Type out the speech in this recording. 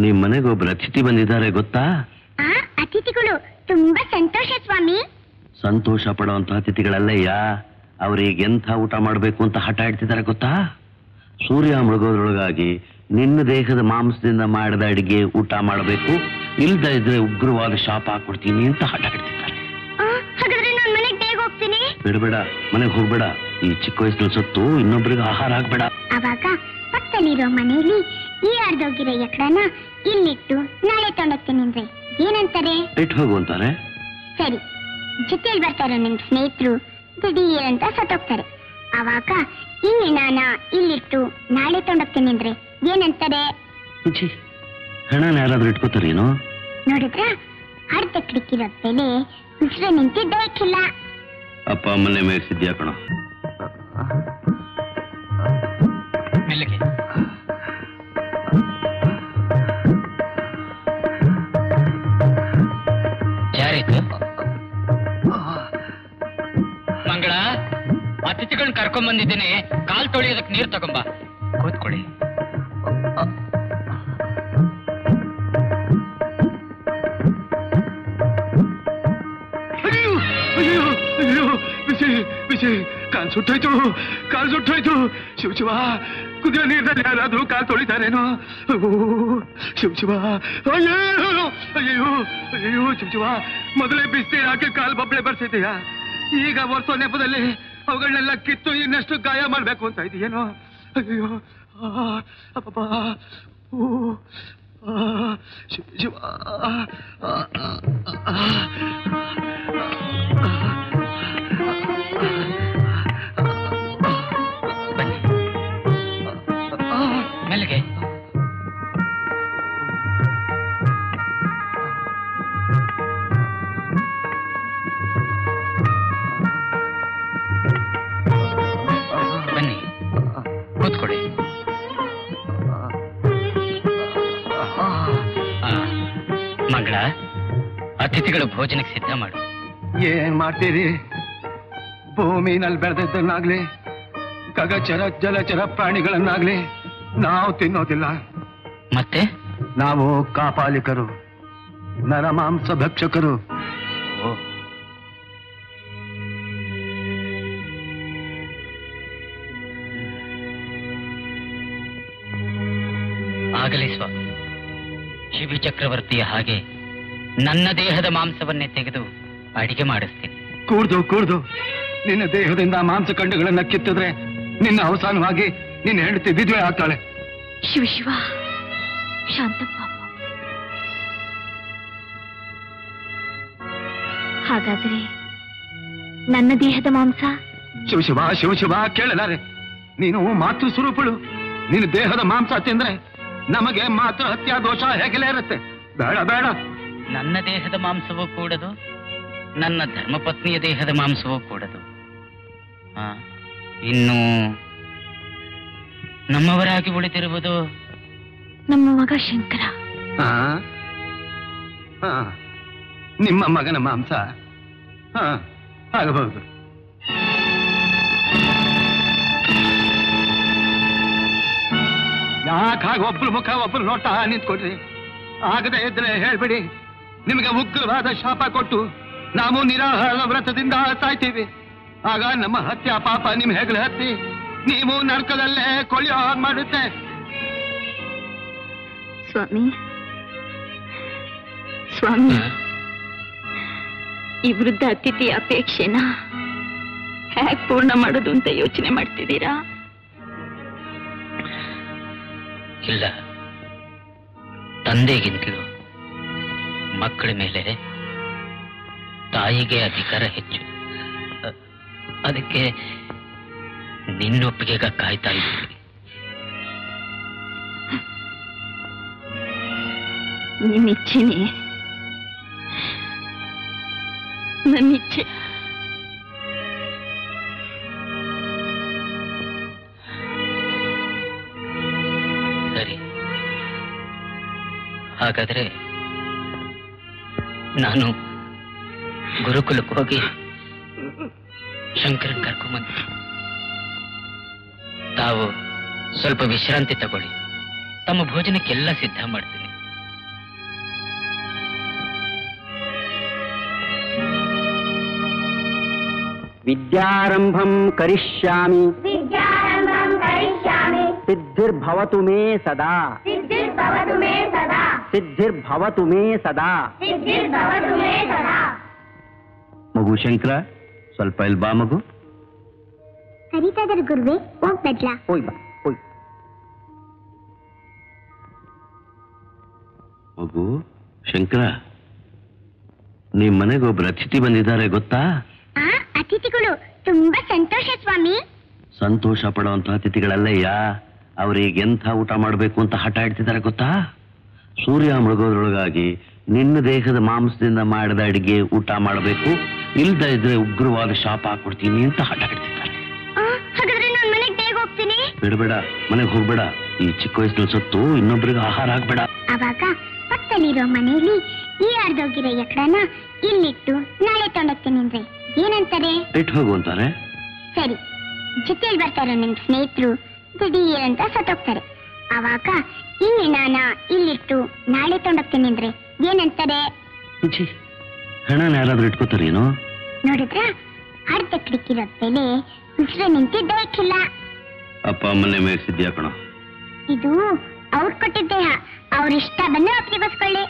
ನಿಮ್ ಮನೆಗೆ ಒಬ್ಬರು ಅತಿಥಿ ಬಂದಿದ್ದಾರೆ ಗೊತ್ತಾ? ಅತಿಥಿಗಳು ತುಂಬಾ ಸಂತೋಷ ಸ್ವಾಮಿ. ಸಂತೋಷ ಪಡುವಂತ ಅತಿಥಿಗಳಲ್ಲಯ್ಯ, ಅವ್ರಿಗೆ ಎಂಥ ಊಟ ಮಾಡ್ಬೇಕು ಅಂತ ಹಠ ಇಡ್ತಿದ್ದಾರೆ ಗೊತ್ತಾ? ಸೂರ್ಯ ಮುಳುಗೋದ್ರೊಳಗಾಗಿ ನಿನ್ನ ದೇಹದ ಮಾಂಸದಿಂದ ಮಾಡಿದ ಅಡಿಗೆ ಊಟ ಮಾಡಬೇಕು, ಇಲ್ದ ಇದ್ರೆ ಉಗ್ರವಾದ ಶಾಪ ಹಾಕೊಡ್ತೀನಿ ಅಂತ ಹಠ ಇಡ್ತಿದ್ದಾರೆ. ಹಾಗಾದ್ರೆ ನಾನು ಮನೆಗೆ ಬೇಗ ಹೋಗ್ತೀನಿ. ಬಿಡಬೇಡ, ಮನೆಗೆ ಹೋಗ್ಬೇಡ. ಈ ಚಿಕ್ಕ ವಯಸ್ಸಿನಲ್ಲಿ ಸತ್ತು ಇನ್ನೊಬ್ರಿಗೆ ಆಹಾರ ಆಗ್ಬೇಡ. ಅವಾಗ ಪಕ್ಕದಲ್ಲಿರೋ ಮನೆಯಲ್ಲಿ ಈ ಅರ್ಧೋಗಿರೋ ಎಕಡನ ಇಲ್ಲಿಟ್ಟು ನಾಳೆ ತೊಗೊಂಡೋಗ್ತೀನಿ ಅಂದ್ರೆ ಏನಂತಾರೆ? ಇಟ್ಟು ಹೋಗು ಅಂತಾರೆ. ಸರಿ, ಜೊತೆಲಿ ಬರ್ತಾರೋ ನಿಮ್ ಸ್ನೇಹಿತರು ದಿಢೀರ್ ಅಂತ ಸತ್ತೋಗ್ತಾರೆ. ಅವಾಗ ಈ ಹೆಣನ ಇಲ್ಲಿಟ್ಟು ನಾಳೆ ತೊಗೊಂಡೋಗ್ತೀನಿ ಅಂದ್ರೆ ಏನಂತಾರೆ? ಹೆಣನ ಯಾರಾದ್ರೂ ಇಟ್ಕೋತಾರೇನೋ? ನೋಡಿದ್ರ ಅರ್ಧ ಕಿಡಕಿರೋ ಬೆಲೆ ಉಸಿರು ನಿಂತಿದ್ದಕ್ಕಿಲ್ಲ. ಅಪ್ಪ ಅಮ್ಮನ್ನೇ ಮೇಯಿಸಿದ್ಯಾ ಕಣೋ. ಯಾರಿತ್ತು? ಮಂಗಳ, ಅತಿಥಿಗಳನ್ನ ಕರ್ಕೊಂಡ್ ಬಂದಿದ್ದೇನೆ, ಕಾಲ್ ತೊಳೆಯೋದಕ್ಕೆ ನೀರು ತಗೊಂಬ. ಕೂತ್ಕೊಳ್ಳಿ. ಕಾಲ್ ಸುಟ್ಟೋಯ್ತು, ಕಾಲ್ ಸುಟ್ಟೋಯ್ತು. ಶಿವ ಕುದಿಯೋ ನೀರಿನಲ್ಲಿ ಯಾರಾದ್ರೂ ಕಾಲ್ ತೊಳಿತಾರೇನೋ? ಶಿವ ಅಯ್ಯೋ ಅಯ್ಯೋ ಅಯ್ಯೋ ಶಿವ, ಮೊದಲೇ ಬಿಸ್ನೀರು ಹಾಕಿ ಕಾಲ್ ಬಬ್ಬಳೆ ಬರ್ಸಿದ್ದೀಯಾ? ಈಗ ವರ್ಷೋ ನೆಪದಲ್ಲಿ ಅವುಗಳನ್ನೆಲ್ಲ ಕಿತ್ತು ಇನ್ನಷ್ಟು ಗಾಯ ಮಾಡ್ಬೇಕು ಅಂತ ಇದೆಯೇನೋ? ಅಯ್ಯೋ ಅಪ್ಪ ಶಿವ. ಮೆಲ್ಲಿಗೆ. ಬನ್ನಿ, ಕೂತ್ಕೊಡಿ. ಮಂಗಳ, ಅತಿಥಿಗಳು ಭೋಜನಕ್ಕೆ ಸಿದ್ಧ ಮಾಡು. ಏನ್ ಮಾಡ್ತೀರಿ? ಭೂಮಿನಲ್ಲಿ ಬೆಳೆದದ್ದನ್ನಾಗ್ಲಿ ಖಗಚರ ಜಲಚರ ಪ್ರಾಣಿಗಳನ್ನಾಗ್ಲಿ ನಾವು ತಿನ್ನೋದಿಲ್ಲ. ಮತ್ತೆ ನಾವು ಕಾಪಾಲಿಕರು, ನರಮಾಂಸ ಭಕ್ಷಕರು. ಆಗಲಿ ಸ್ವಾಮಿ. ಶಿವಿ ಚಕ್ರವರ್ತಿಯ ಹಾಗೆ ನನ್ನ ದೇಹದ ಮಾಂಸವನ್ನೇ ತೆಗೆದು ಅಡಿಗೆ ಮಾಡಿಸ್ತೀನಿ. ಕೂಡ್ದು ನಿನ್ನ ದೇಹದಿಂದ ಮಾಂಸಖಂಡಗಳನ್ನ ಕಿತ್ತಿದ್ರೆ ನಿನ್ನ ಅವಸಾನವಾಗಿ ನಿನ್ನ ಹೆಂಡತಿ ವಿಧವೆ ಆಗ್ತಾಳೆ. ಶಿವ ಶಿವ, ಶಾಂತಪ್ಪ. ಹಾಗಾದ್ರೆ ನನ್ನ ದೇಹದ ಮಾಂಸ? ಶಿವ ಕೇಳಲಾರೆ. ನೀನು ಮಾತೃ ಸ್ವರೂಪಳು. ನಿನ್ನ ದೇಹದ ಮಾಂಸ ತಿಂದ್ರೆ ನಮಗೆ ಮಾತೃ ಹತ್ಯಾ ದೋಷ ಹೇಗೆಲ್ಲ ಇರುತ್ತೆ. ಬೇಡ ಬೇಡ. ನನ್ನ ದೇಹದ ಮಾಂಸವೂ ಕೂಡದು, ನನ್ನ ಧರ್ಮಪತ್ನಿಯ ದೇಹದ ಮಾಂಸವೂ ಕೂಡದು. ಇನ್ನು ನಮ್ಮವರಾಗಿ ಉಳಿದಿರುವುದು ನಮ್ಮ ಮಗ ಶಂಕರ. ನಿಮ್ಮ ಮಗನ ಮಾಂಸ ಆಗಬಹುದು. ಯಾಕಾಗ ಒಬ್ರು ಮುಖ ಒಬ್ರು ನೋಟ ನಿಂತ್ಕೊಡ್ರಿ. ಆಗದೆ ಇದ್ರೆ ಹೇಳ್ಬಿಡಿ, ನಿಮಗೆ ಉಗ್ರವಾದ ಶಾಪ ಕೊಟ್ಟು ನಾವು ನಿರಾಹಾರ ವ್ರತದಿಂದ ಸಾಯ್ತೀವಿ. ಆಗ ನಮ್ಮ ಹತ್ಯಾ ಪಾಪ ನಿಮ್ ಹೆಗಲ ಹತ್ತಿ ನೀವು ನರಕದಲ್ಲೇ ಕೊಳೆಯೋ ಹಾಗೆ ಮಾಡುತ್ತೆ. ಸ್ವಾಮಿ, ಈ ವೃದ್ಧ ಅತಿಥಿ ಅಪೇಕ್ಷೆನ ಹೇಗ್ ಪೂರ್ಣ ಮಾಡೋದು ಅಂತ ಯೋಚನೆ ಮಾಡ್ತಿದ್ದೀರಾ? ಇಲ್ಲ, ತಂದೆಗಿಂತಲೂ ಮಕ್ಕಳ ಮೇಲೆ ತಾಯಿಗೆ ಅಧಿಕಾರ ಹೆಚ್ಚು. ಅದಕ್ಕೆ ನಿನ್ನೊಪ್ಪಿಗೆಗ ಕಾಯ್ತಾ ಇದ್ದೀನಿ. ನಿನ್ನಿಚ್ಛೆನೆ ನನ್ನಿಚ್ಛೆ. ಸರಿ, ಹಾಗಾದ್ರೆ ನಾನು ಗುರುಕುಲಕ್ಕೆ ಹೋಗಿ ಶಂಕರನ್ ಕರ್ಕೊಂಬಂದ. ತಾವು ಸ್ವಲ್ಪ ವಿಶ್ರಾಂತಿ ತಗೊಳ್ಳಿ, ತಮ್ಮ ಭೋಜನಕ್ಕೆಲ್ಲ ಸಿದ್ಧ ಮಾಡ್ತೀನಿ. ವಿದ್ಯಾರಂಭಂ ಕರಿಷ್ಯಾಮಿ ವಿದ್ಯಾರಂಭಂ ಕರಿಷ್ಯಾಮಿ ಸಿದ್ಧಿರ್ಭವತು ಮೇ ಸದಾ ಸಿದ್ಧಿರ್ಭವತು ಮೇ ಸದಾ ಸಿದ್ಧಿರ್ಭವತು ಮೇ ಸದಾ. ಸಿದ್ಧಿರ್ಭವತು ಮೇ ಸದಾ. ಮಗು ಶಂಕರ, ಸ್ವಲ್ಪ ಇಲ್ಲಿ ಬಾ ಮಗು. ಕರೀತಾದ್ರ ಗುರುವೆ, ಹೋಗ್ಬದ್ಲ? ಹೋಯ್ ಬಾ, ಹೋಯ್. ಮಗು ಶಂಕರ, ನಿಮ್ ಮನೆಗೆ ಒಬ್ರು ಅತಿಥಿ ಬಂದಿದ್ದಾರೆ ಗೊತ್ತಾ? ಆ ಅತಿಥಿಗಳು ತುಂಬಾ ಸಂತೋಷ ಸ್ವಾಮಿ. ಸಂತೋಷ ಪಡುವಂತ ಅತಿಥಿಗಳಲ್ಲಯ್ಯ, ಅವ್ರಿಗೆ ಎಂಥ ಊಟ ಮಾಡಬೇಕು ಅಂತ ಹಠ ಇಡ್ತಿದ್ದಾರೆ ಗೊತ್ತಾ? ಸೂರ್ಯ ಮುಳುಗೋದ್ರೊಳಗಾಗಿ ನಿನ್ನ ದೇಹದ ಮಾಂಸದಿಂದ ಮಾಡಿದ ಅಡಿಗೆ ಊಟ ಮಾಡಬೇಕು, ಇಲ್ದ ಇದ್ರೆ ಉಗ್ರವಾದ ಶಾಪ ಹಾಕೊಡ್ತೀನಿ ಅಂತ ಹಠ ಇಡ್ತಿದ್ದಾರೆ. ಹಾಗಾದ್ರೆ ನಾನು ಮನೆಗೆ ಬೇಗ ಹೋಗ್ತೀನಿ. ಬಿಡಬೇಡ, ಮನೆಗೆ ಹೋಗ್ಬೇಡ. ಈ ಚಿಕ್ಕ ವಯಸ್ಸಿನ ಸತ್ತು ಇನ್ನೊಬ್ರಿಗೆ ಆಹಾರ ಹಾಕ್ಬೇಡ. ಅವಾಗ ಪಕ್ಕದಲ್ಲಿರೋ ಮನೆಯಲ್ಲಿ ಈ ಅರ್ಧೋಗಿರೋ ಎಕಡನ ಇಲ್ಲಿಟ್ಟು ನಾಳೆ ತೊಗೊಂಡೋಗ್ತೀನಿ ಅಂದ್ರೆ ಏನಂತಾರೆ? ಇಟ್ಟು ಹೋಗು ಅಂತಾರೆ. ಸರಿ, ಜೊತೆಲಿ ಬರ್ತಾರೋ ನಿಮ್ ಸ್ನೇಹಿತರು ದಿಢೀರ್ ಅಂತ ಸತ್ತೋಗ್ತಾರೆ. ಅವಾಗ ಈ ಹೆಣನ ಇಲ್ಲಿಟ್ಟು ನಾಳೆ ತೊಗೊಂಡೋಗ್ತೀನಿ ಅಂದ್ರೆ ಏನಂತಾರೆ? ಛೀ, ಹೆಣನ ಯಾರಾದ್ರೂ ಇಟ್ಕೋತಾರೇನೋ? ನೋಡಿದ್ರ ಅರ್ಧ ಕಿಡಕಿರೋ ಬೆಲೆ ಉಸಿರು ನಿಂತಿದ್ದಕ್ಕಿಲ್ಲ. ಅಪ್ಪ ಅಮ್ಮನ್ನೇ ಮೇಯಿಸಿದ್ಯಾ ಕಣ. ಇದು ಅವ್ರು ಕೊಟ್ಟಿದ್ದೇ, ಅವ್ರಿಷ್ಟ ಬಂದು ಅಪ್ಪಿಗೋಸ್ಕೊಳ್ಳಿ.